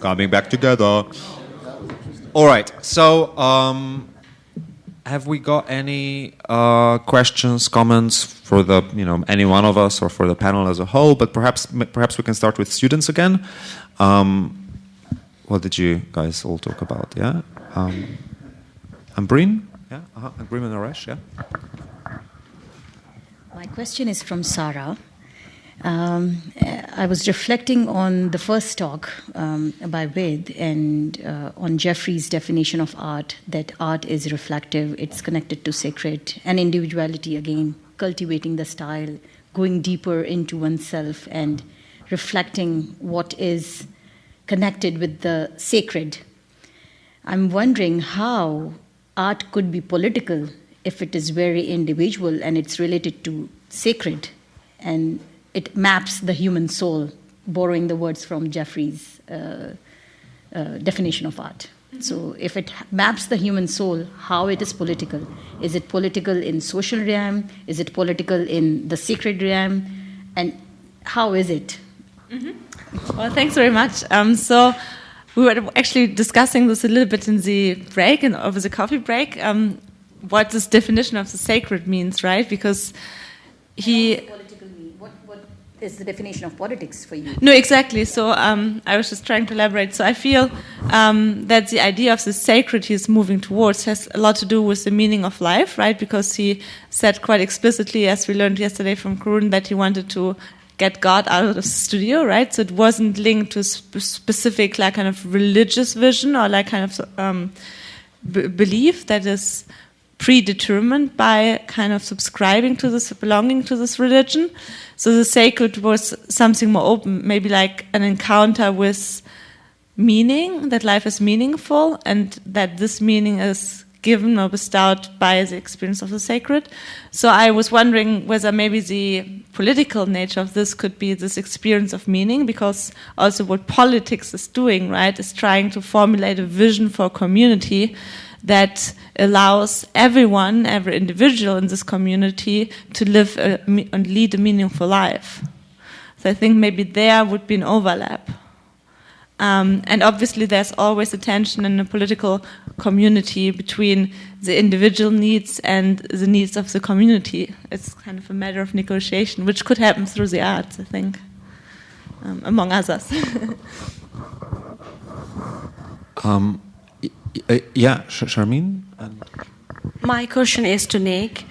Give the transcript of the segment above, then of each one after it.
coming back together. All right. So, have we got any questions, comments for the any one of us or for the panel as a whole? But perhaps we can start with students again. What did you guys all talk about? Yeah, Ambreen. Yeah, Ambreen and Naresh. Yeah. My question is from Sarah. I was reflecting on the first talk by Ved and on Jeffrey's definition of art, that art is reflective, it's connected to sacred, and individuality again, cultivating the style, going deeper into oneself and reflecting what is connected with the sacred. I'm wondering how art could be political if it is very individual and it's related to sacred and it maps the human soul, borrowing the words from Jeffrey's definition of art. Mm-hmm. So if it maps the human soul, how it is political? Is it political in social realm? Is it political in the sacred realm? And how is it? Mm-hmm. Well, thanks very much. So we were actually discussing this a little bit in the break, over the coffee break, what this definition of the sacred means, right? Because what is the definition of politics for you? No, exactly. So I was just trying to elaborate. So I feel that the idea of the sacred he's moving towards has a lot to do with the meaning of life, right? Because he said quite explicitly, as we learned yesterday from Karun, that he wanted to get God out of the studio, right? So it wasn't linked to specific kind of religious vision or kind of belief that is predetermined by kind of subscribing to this, belonging to this religion. So the sacred was something more open, maybe like an encounter with meaning, that life is meaningful and that this meaning is given or bestowed by the experience of the sacred. So I was wondering whether maybe the political nature of this could be this experience of meaning, because also what politics is doing, right, is trying to formulate a vision for a community that allows everyone, every individual in this community to live and lead a meaningful life. So I think maybe there would be an overlap. And obviously there's always a tension in a political community between the individual needs and the needs of the community. It's kind of a matter of negotiation, which could happen through the arts, I think, among others. Yeah, Charmaine? My question is to Nick,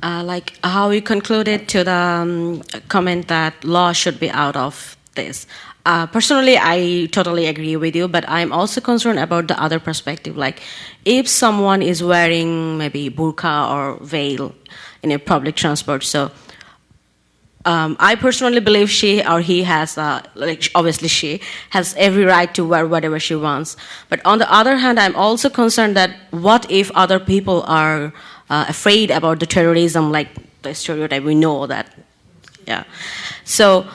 like how you concluded to the comment that law should be out of this. Personally, I totally agree with you, but I'm also concerned about the other perspective. Like, if someone is wearing maybe burqa or veil in a public transport, so I personally believe she or he has, obviously she has every right to wear whatever she wants. But on the other hand, I'm also concerned that what if other people are afraid about the terrorism, like the stereotype, we know that, yeah. So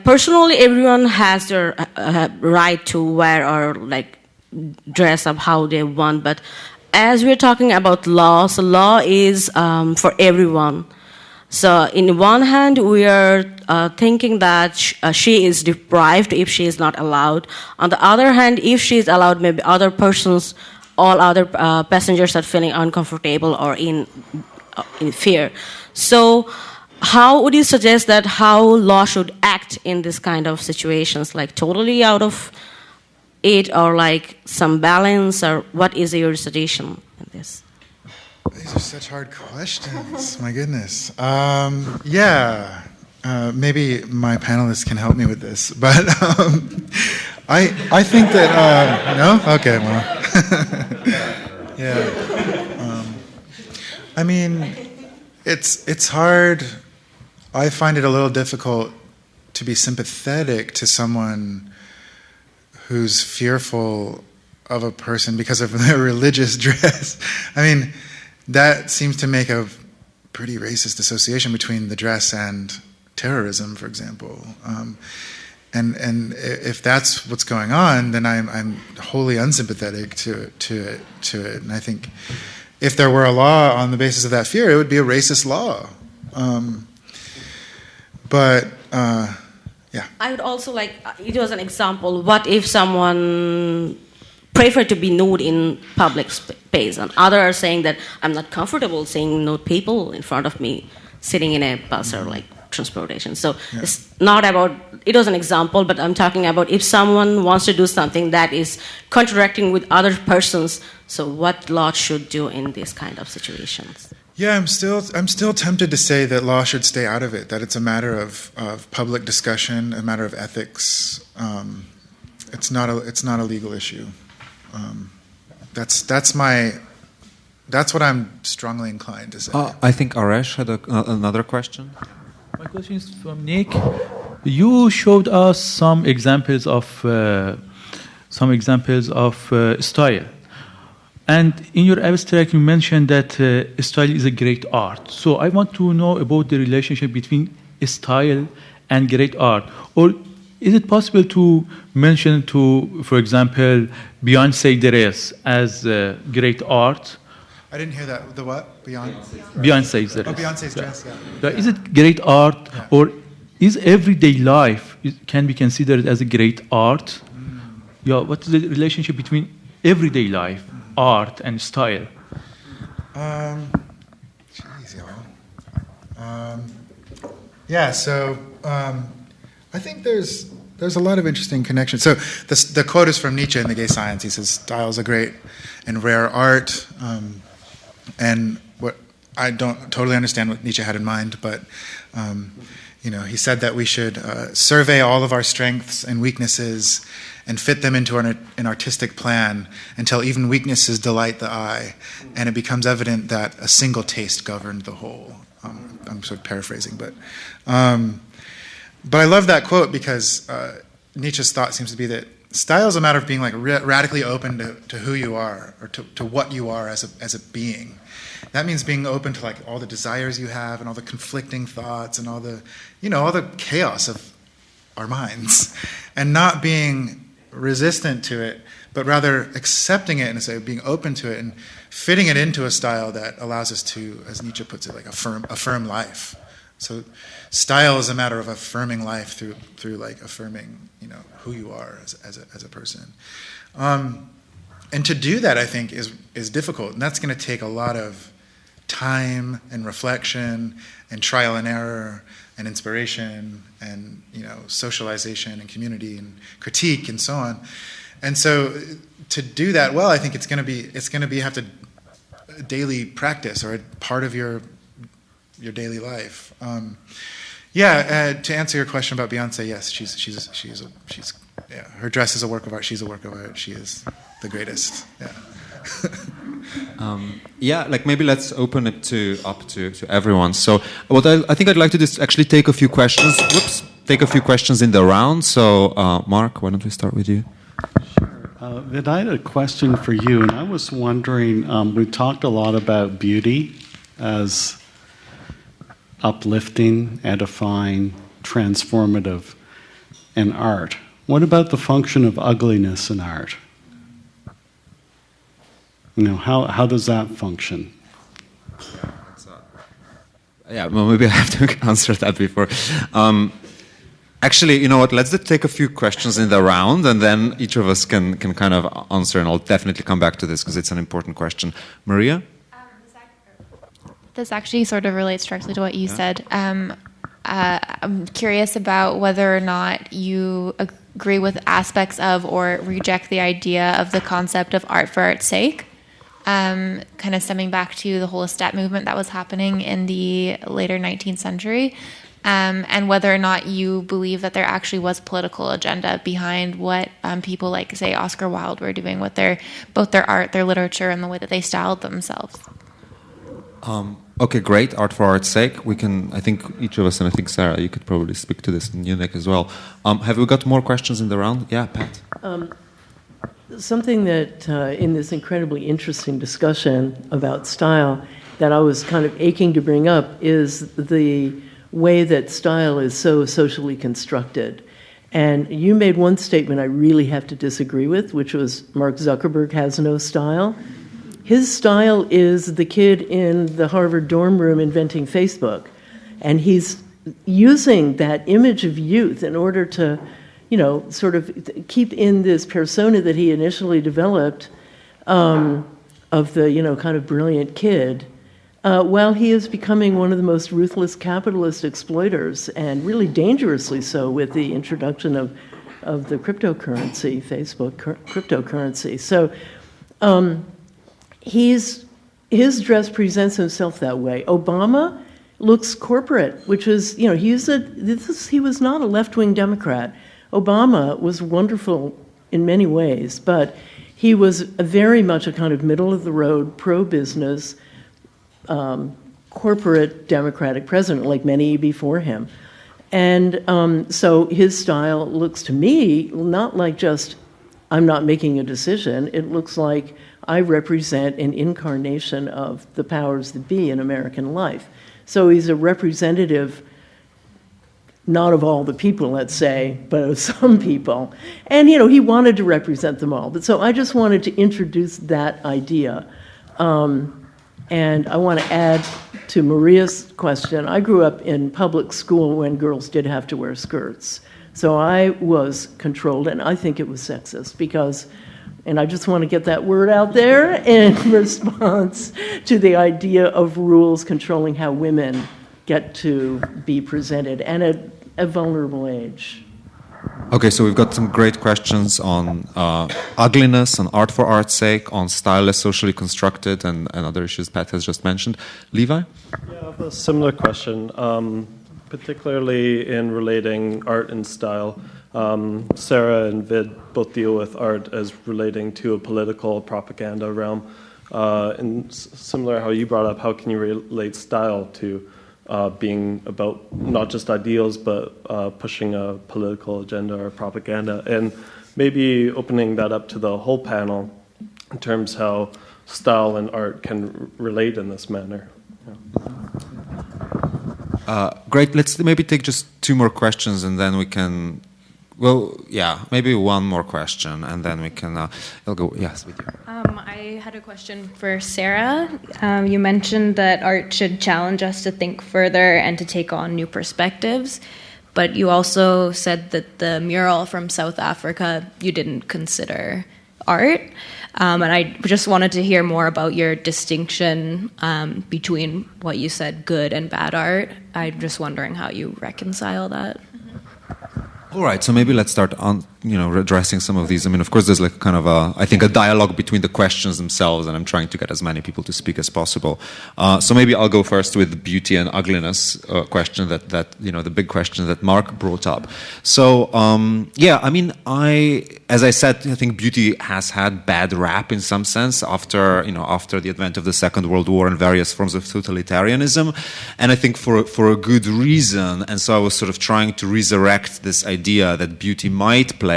personally, everyone has their right to wear or like dress up how they want. But as we're talking about law, so law is for everyone. So in one hand, we are thinking that she is deprived if she is not allowed. On the other hand, if she is allowed, maybe other persons, all other passengers are feeling uncomfortable or in fear. So how would you suggest that how law should act in this kind of situations, like totally out of it or like some balance, or what is your suggestion in this? These are such hard questions. My goodness. Maybe my panelists can help me with this. But I think that no. Okay. Well. Yeah. I mean, it's hard. I find it a little difficult to be sympathetic to someone who's fearful of a person because of their religious dress. I mean, that seems to make a pretty racist association between the dress and terrorism, for example. And if that's what's going on, then I'm wholly unsympathetic to it. And I think if there were a law on the basis of that fear, it would be a racist law. But Yeah. I would also like, it was an example, what if someone prefer to be nude in public space, and others are saying that I'm not comfortable seeing nude people in front of me sitting in a bus or like transportation. So it's not about, it was an example, but I'm talking about if someone wants to do something that is contradicting with other persons, so what law should do in these kind of situations? Yeah, I'm still tempted to say that law should stay out of it, that it's a matter of public discussion, a matter of ethics. It's not a legal issue. That's what I'm strongly inclined to say. I think Aresh had another question. My question is from Nick. You showed us some examples of style, and in your abstract you mentioned that style is a great art. So I want to know about the relationship between style and great art, or is it possible to mention, for example, Beyoncé dress as great art? I didn't hear that. The what? Beyoncé's dress. Oh, Beyonce's dress, yeah. Is it great art, or is everyday life can be considered as a great art? Yeah, what is the relationship between everyday life, art, and style? Jeez, y'all. So I think there's a lot of interesting connections. So the quote is from Nietzsche in The Gay Science. He says, "Style is a great and rare art." And what I don't totally understand what Nietzsche had in mind, but he said that we should survey all of our strengths and weaknesses and fit them into an artistic plan until even weaknesses delight the eye, and it becomes evident that a single taste governed the whole. I'm sort of paraphrasing, but I love that quote because Nietzsche's thought seems to be that style is a matter of being like radically open to who you are, or to what you are as a being. That means being open to like all the desires you have and all the conflicting thoughts and all the chaos of our minds, and not being resistant to it, but rather accepting it and being open to it and fitting it into a style that allows us to, as Nietzsche puts it, like affirm life. So style is a matter of affirming life through like affirming, who you are as a person. And to do that, I think, is difficult, and that's going to take a lot of time and reflection and trial and error and inspiration and socialization and community and critique and so on. And so to do that well, I think it's going to be have to daily practice, or a part of your daily life. To answer your question about Beyonce, yes, she's her dress is a work of art. She's a work of art. She is the greatest. Yeah. Maybe let's open it up to everyone. So what I think I'd like to do is actually take a few questions. Take a few questions in the round. So Mark, why don't we start with you? Sure. Vid, I had a question for you, and I was wondering, we talked a lot about beauty as uplifting, edifying, transformative, and art. What about the function of ugliness in art? How does that function? Well, maybe I have to answer that before. Actually, you know what? Let's take a few questions in the round, and then each of us can kind of answer, and I'll definitely come back to this because it's an important question. Maria? This actually sort of relates directly to what you said. I'm curious about whether or not you agree with aspects of or reject the idea of the concept of art for art's sake, kind of stemming back to the whole aesthete movement that was happening in the later 19th century, and whether or not you believe that there actually was a political agenda behind what people like, say, Oscar Wilde were doing with both their art, their literature, and the way that they styled themselves. Okay, great. Art for art's sake. I think each of us, and I think Sarah, you could probably speak to this, and Nick as well. Have we got more questions in the round? Yeah, Pat. Something that in this incredibly interesting discussion about style that I was kind of aching to bring up is the way that style is so socially constructed. And you made one statement I really have to disagree with, which was Mark Zuckerberg has no style. His style is the kid in the Harvard dorm room inventing Facebook. And he's using that image of youth in order to, sort of keep in this persona that he initially developed of the, kind of brilliant kid, while he is becoming one of the most ruthless capitalist exploiters, and really dangerously so with the introduction of the cryptocurrency, Facebook cryptocurrency. So his dress presents himself that way. Obama looks corporate, which is, he was not a left-wing Democrat. Obama was wonderful in many ways, but he was very much a kind of middle-of-the-road, pro-business, corporate Democratic president, like many before him. And so his style looks to me not like just, I'm not making a decision. It looks like I represent an incarnation of the powers that be in American life. So he's a representative, not of all the people, let's say, but of some people. And, he wanted to represent them all. But so I just wanted to introduce that idea. And I want to add to Maria's question. I grew up in public school when girls did have to wear skirts. So I was controlled, and I think it was sexist because, and I just want to get that word out there in response to the idea of rules controlling how women get to be presented, and at a vulnerable age. Okay, so we've got some great questions on ugliness, on art for art's sake, on style as socially constructed, and other issues Pat has just mentioned. Levi? Yeah, I have a similar question, particularly in relating art and style. Sarah and Vid both deal with art as relating to a political propaganda realm. And similar how you brought up, how can you relate style to being about not just ideals, but pushing a political agenda or propaganda, and maybe opening that up to the whole panel in terms how style and art can relate in this manner. Great. Let's maybe take just two more questions, and then we can. Well, yeah, maybe one more question, and then we can. I'll go. Yes, with you. I had a question for Sarah. You mentioned that art should challenge us to think further and to take on new perspectives, but you also said that the mural from South Africa you didn't consider art. And I just wanted to hear more about your distinction between what you said, good and bad art. I'm just wondering how you reconcile that. All right, so maybe let's start on, addressing some of these. I mean, of course, there's like kind of I think a dialogue between the questions themselves, and I'm trying to get as many people to speak as possible. So maybe I'll go first with the beauty and ugliness question that the big question that Mark brought up. So, I mean, as I said, I think beauty has had bad rap in some sense after the advent of the Second World War and various forms of totalitarianism, and I think for a good reason. And so I was sort of trying to resurrect this idea that beauty might play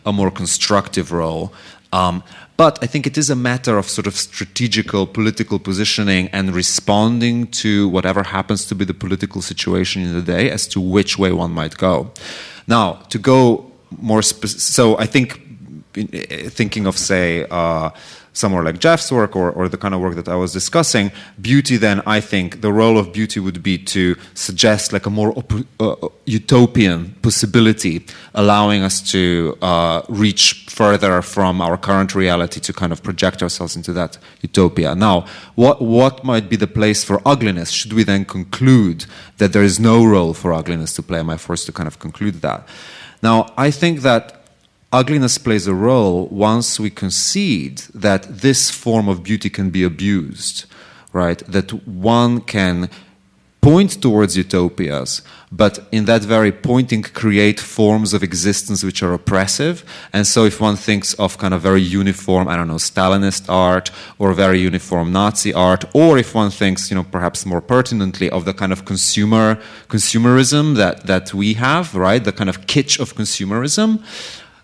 a more constructive role. But I think it is a matter of sort of strategical political positioning and responding to whatever happens to be the political situation in the day as to which way one might go. Now, to go more so I think thinking of, say, somewhere like Jeff's work or the kind of work that I was discussing, beauty then, I think, the role of beauty would be to suggest like a more utopian possibility, allowing us to reach further from our current reality to kind of project ourselves into that utopia. Now, what might be the place for ugliness? Should we then conclude that there is no role for ugliness to play? Am I forced to kind of conclude that? Now, I think that ugliness plays a role once we concede that this form of beauty can be abused, right? That one can point towards utopias, but in that very pointing create forms of existence which are oppressive. And so if one thinks of kind of very uniform, Stalinist art or very uniform Nazi art, or if one thinks, perhaps more pertinently of the kind of consumerism that we have, right? The kind of kitsch of consumerism.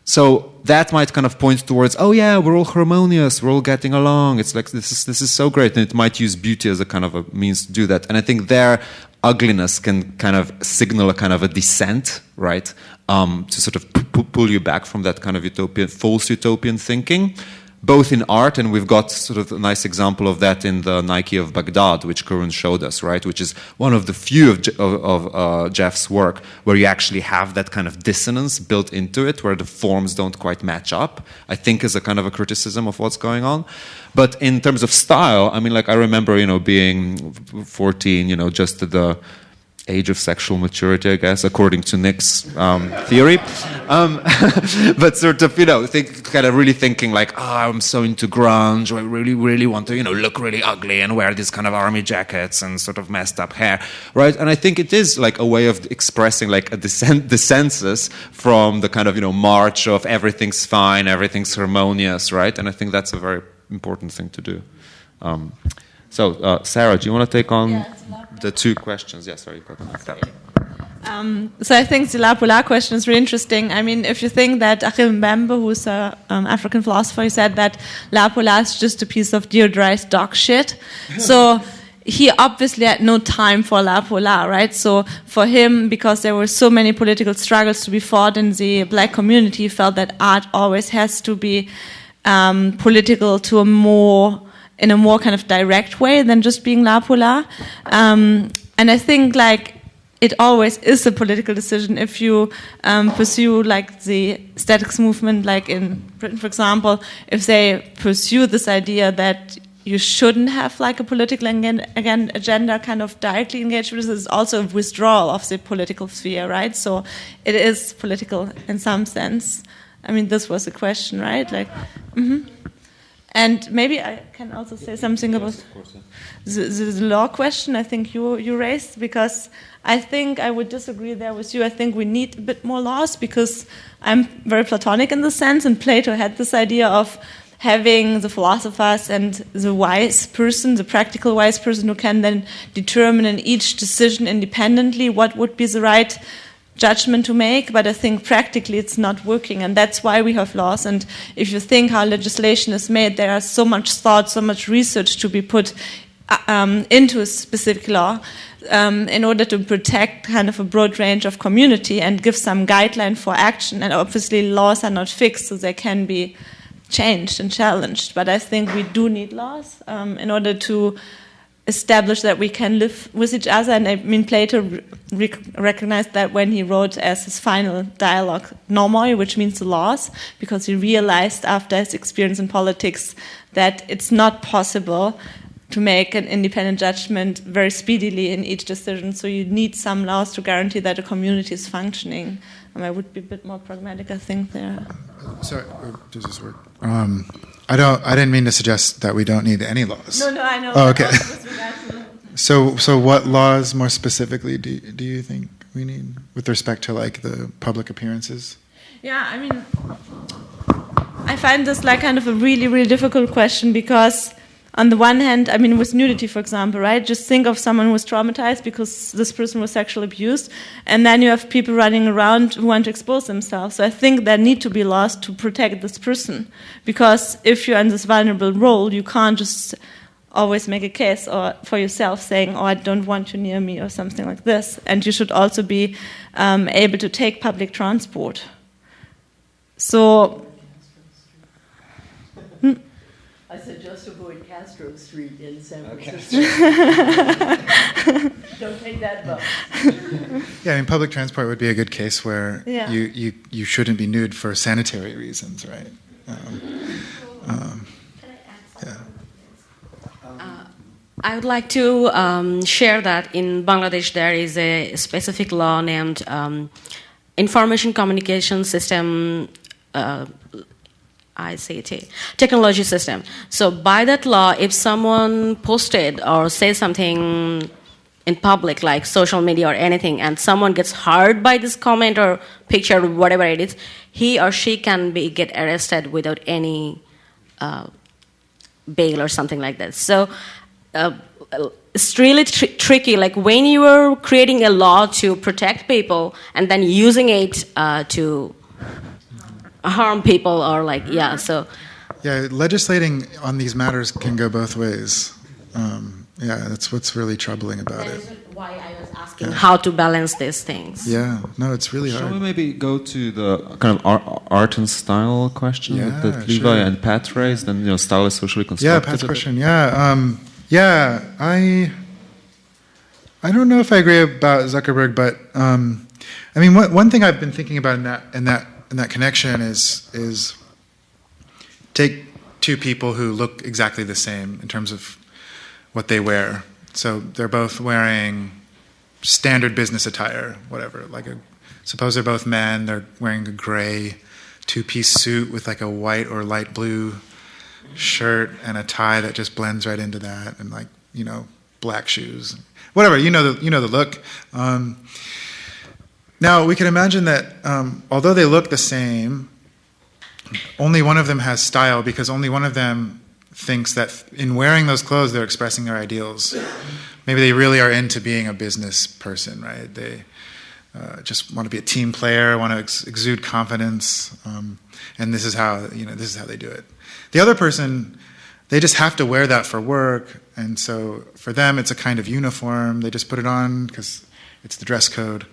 So that might kind of point towards, oh yeah, we're all harmonious, we're all getting along. It's like this is so great, and it might use beauty as a kind of a means to do that. And I think there, ugliness can kind of signal a kind of a descent, right, to sort of pull you back from that kind of false utopian thinking. both in art, and we've got sort of a nice example of that in the Nike of Baghdad, which Kurun showed us, right? Which is one of the few of Jeff's work where you actually have that kind of dissonance built into it, where the forms don't quite match up, I think is a kind of a criticism of what's going on. But in terms of style, I mean, like, I remember, being 14, just at the age of sexual maturity, I guess, according to Nick's theory. But sort of, kind of really thinking like, I'm so into grunge, I really, really want to, look really ugly and wear these kind of army jackets and sort of messed up hair, right? And I think it is like a way of expressing like a dissensus from the kind of, march of everything's fine, everything's harmonious, right? And I think that's a very important thing to do. So, Sarah, do you want to take on the two questions? Yeah, sorry. So I think the La Polar question is really interesting. I mean, if you think that Achille Mbembe, who's an African philosopher, he said that La Polar is just a piece of deodorized dog shit. So he obviously had no time for La Polar, right? So for him, because there were so many political struggles to be fought in the black community, he felt that art always has to be political in a more kind of direct way than just being La Polar. And I think like it always is a political decision if you pursue like the aesthetics movement, like in Britain, for example, if they pursue this idea that you shouldn't have like a political agenda kind of directly engaged with this, is also a withdrawal of the political sphere, right? So it is political in some sense. I mean, this was a question, right? Like, And maybe I can also say something about the law question I think you raised, because I think I would disagree there with you. I think we need a bit more laws, because I'm very Platonic in the sense, and Plato had this idea of having the philosophers and the wise person, the practical wise person, who can then determine in each decision independently what would be the right judgment to make, but I think practically it's not working, and that's why we have laws. And if you think how legislation is made, there is so much thought, so much research to be put into a specific law in order to protect kind of a broad range of community and give some guideline for action. And obviously laws are not fixed, so they can be changed and challenged. But I think we do need laws in order to establish that we can live with each other. And I mean, Plato recognized that when he wrote as his final dialogue Nomoi, which means the laws, because he realized after his experience in politics that it's not possible to make an independent judgment very speedily in each decision. So you need some laws to guarantee that a community is functioning. I would be a bit more pragmatic, I think, there. Sorry, does this work? I didn't mean to suggest that we don't need any laws. No, I know. Oh, okay. So what laws more specifically do you think we need with respect to like the public appearances? Yeah, I mean, I find this like kind of a really, really difficult question, because on the one hand, I mean, with nudity, for example, right? Just think of someone who was traumatized because this person was sexually abused, and then you have people running around who want to expose themselves. So I think there need to be laws to protect this person, because if you're in this vulnerable role, you can't just always make a case or for yourself saying, I don't want you near me or something like this. And you should also be able to take public transport. So... I said just avoid Castro Street in San Francisco. Don't take that bus. Yeah, I mean, public transport would be a good case where you shouldn't be nude for sanitary reasons, right? I would like to share that in Bangladesh there is a specific law named Information Communication System ICT, technology system. So by that law, if someone posted or says something in public, like social media or anything, and someone gets hurt by this comment or picture or whatever it is, he or she can get arrested without any bail or something like that. So it's really tricky. Like when you are creating a law to protect people and then using it to harm people or legislating on these matters can go both ways. That's what's really troubling about it. That is why I was asking asking how to balance these things. Yeah, no, it's really hard. Shall we maybe go to the kind of art and style question that Levi sure. and Pat raised, and style is socially constructed? Yeah, Pat's question. Yeah, I don't know if I agree about Zuckerberg, but I mean, one thing I've been thinking about in that connection is take two people who look exactly the same in terms of what they wear. So they're both wearing standard business attire, whatever. Suppose they're both men. They're wearing a gray two-piece suit with like a white or light blue shirt and a tie that just blends right into that, and black shoes, whatever. You know the look. Now we can imagine that although they look the same, only one of them has style, because only one of them thinks that in wearing those clothes they're expressing their ideals. Maybe they really are into being a business person, right? They just want to be a team player, want to exude confidence, and this is how they do it. The other person, they just have to wear that for work, and so for them it's a kind of uniform. They just put it on because it's the dress code.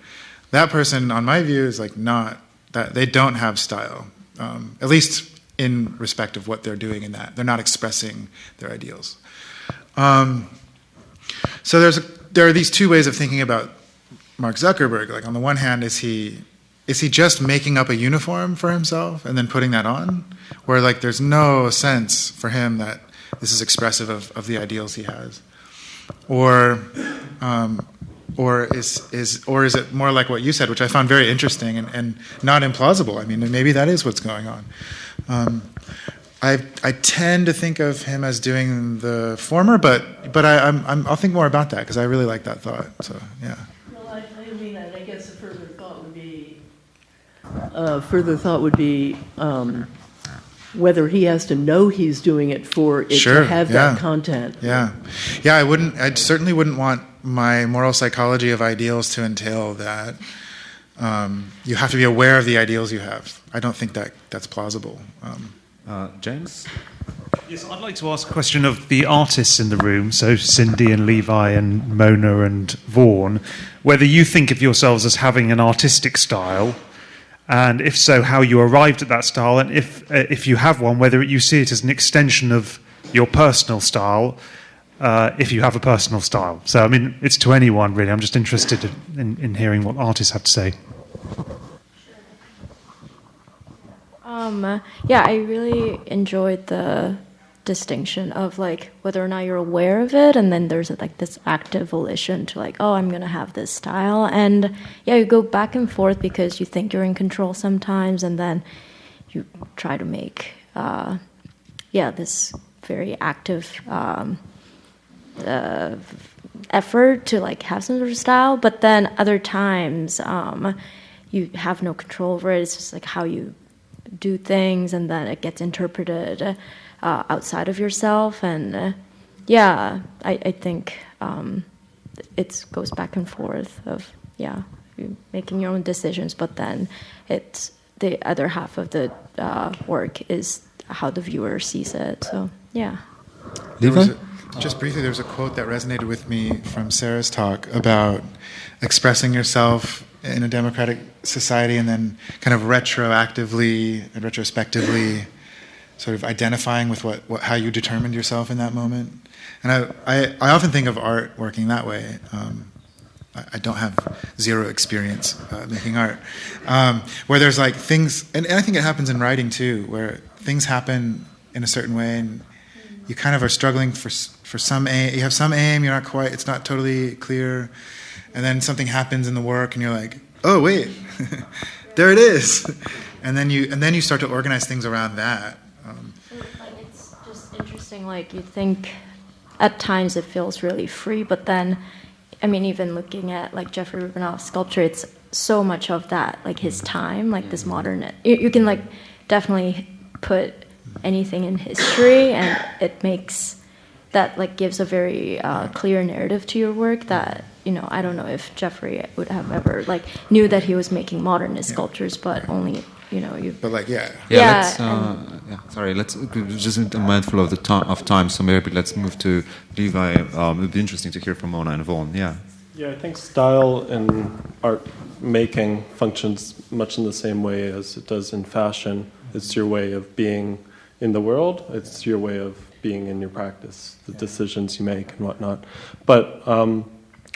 That person, on my view, is not that. They don't have style, at least in respect of what they're doing in that. They're not expressing their ideals. So there are these two ways of thinking about Mark Zuckerberg. On the one hand, is he just making up a uniform for himself and then putting that on, where there's no sense for him that this is expressive of the ideals he has, or is it more like what you said, which I found very interesting and not implausible? I mean, maybe that is what's going on. I tend to think of him as doing the former, but I'll think more about that because I really like that thought. So yeah. Well, I mean, I guess a further thought would be whether he has to know he's doing it for it to have that content. Yeah. I certainly wouldn't want my moral psychology of ideals to entail that you have to be aware of the ideals you have. I don't think that's plausible. James? Yes, I'd like to ask a question of the artists in the room, so Cindy and Levi and Mona and Vaughan, whether you think of yourselves as having an artistic style, and if so, how you arrived at that style, and if you have one, whether you see it as an extension of your personal style, if you have a personal style. So, I mean, it's to anyone, really. I'm just interested in hearing what artists have to say. Yeah, I really enjoyed the distinction of whether or not you're aware of it, and then there's this active volition to I'm gonna have this style, and yeah, you go back and forth because you think you're in control sometimes, and then you try to make this very active effort to have some sort of style, but then other times you have no control over it. It's just how you do things, and then it gets interpreted outside of yourself, and I think it goes back and forth of you making your own decisions, but then it's the other half of the work is how the viewer sees it. So yeah. Just briefly, there was a quote that resonated with me from Sarah's talk about expressing yourself in a democratic society and then kind of retrospectively sort of identifying with how you determined yourself in that moment. And I often think of art working that way. I don't have zero experience making art, where there's things, and I think it happens in writing too, where things happen in a certain way and you kind of are struggling for some aim. You have some aim, it's not totally clear, and then something happens in the work and you're like, oh wait, there it is, and then you start to organize things around that. It's just interesting. You think at times it feels really free, but then, I mean, even looking at Jeffrey Rubinoff's sculpture, it's so much of that, his time, this modern. You can definitely put anything in history, and it makes that gives a very clear narrative to your work that I don't know if Jeffrey would have ever knew that he was making modernist sculptures, but only you. But sorry, let's just mindful of the time. So maybe let's move to Levi. It would be interesting to hear from Mona and Vaughan. Yeah. Yeah, I think style in art making functions much in the same way as it does in fashion. It's your way of being in the world. It's your way of being in your practice, the decisions you make and whatnot. But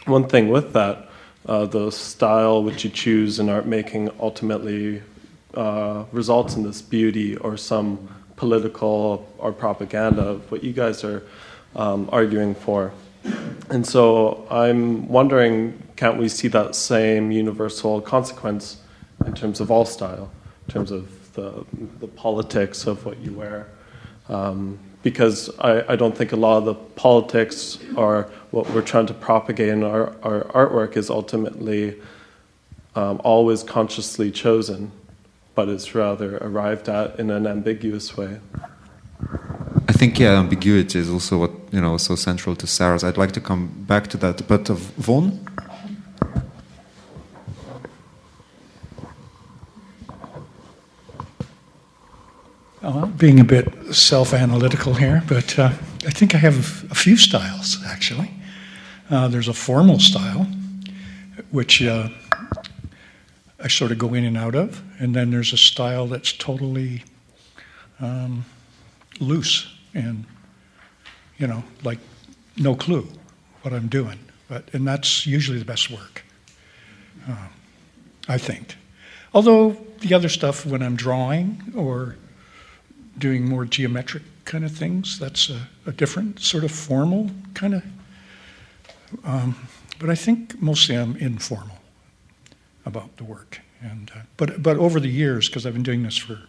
one thing with that, the style which you choose in art making ultimately results in this beauty or some political or propaganda of what you guys are arguing for. And so I'm wondering, can't we see that same universal consequence in terms of all style, in terms of the politics of what you wear? Because I don't think a lot of the politics or what we're trying to propagate in our artwork is ultimately always consciously chosen, but it's rather arrived at in an ambiguous way. I think ambiguity is also what so central to Sarah's. I'd like to come back to that, but Vaughan? Being a bit self-analytical here, but I think I have a few styles actually. There's a formal style, which I sort of go in and out of, and then there's a style that's totally loose and like no clue what I'm doing, and that's usually the best work, I think. Although the other stuff, when I'm drawing or doing more geometric kind of things, that's a different sort of formal kind of, but I think mostly I'm informal about the work. And but over the years, because I've been doing this for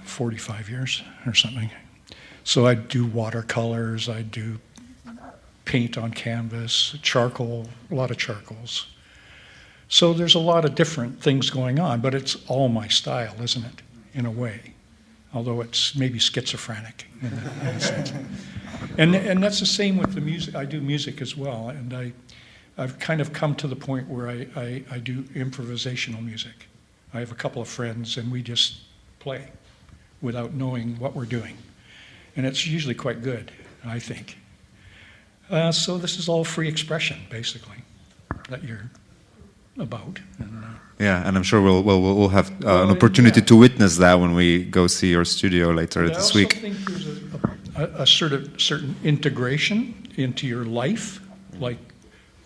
45 years or something. So I do watercolors, I do paint on canvas, charcoal, a lot of charcoals. So there's a lot of different things going on, but it's all my style, isn't it, in a way? Although it's maybe schizophrenic in a sense. And that's the same with the music. I do music as well, and I've kind of come to the point where I do improvisational music. I have a couple of friends, and we just play without knowing what we're doing. And it's usually quite good, I think. So this is all free expression, basically, that you're about. And I'm sure we'll have an opportunity to witness that when we go see your studio later this week. I also think there's a sort of certain integration into your life, like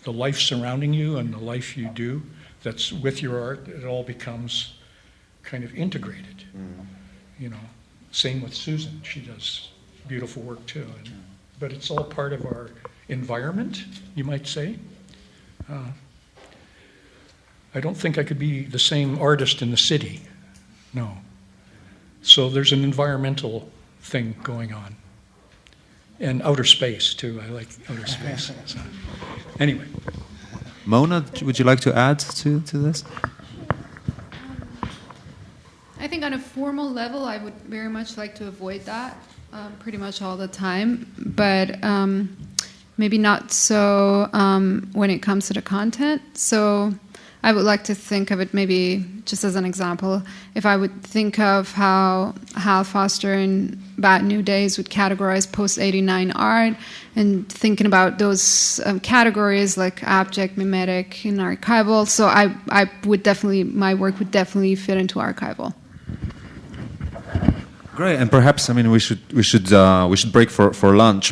the life surrounding you and the life you do that's with your art. It all becomes kind of integrated. Same with Susan. She does beautiful work too. But it's all part of our environment, you might say. I don't think I could be the same artist in the city. No. So there's an environmental thing going on. And outer space, too. I like outer space. So, anyway. Mona, would you like to add to this? I think on a formal level, I would very much like to avoid that pretty much all the time. But maybe not so when it comes to the content. So I would like to think of it maybe just as an example. If I would think of how Hal Foster in Bad New Days would categorize post-'89 art, and thinking about those categories like abject, mimetic, and archival. So I would definitely, my work would definitely fit into archival. Great, and perhaps we should break for lunch.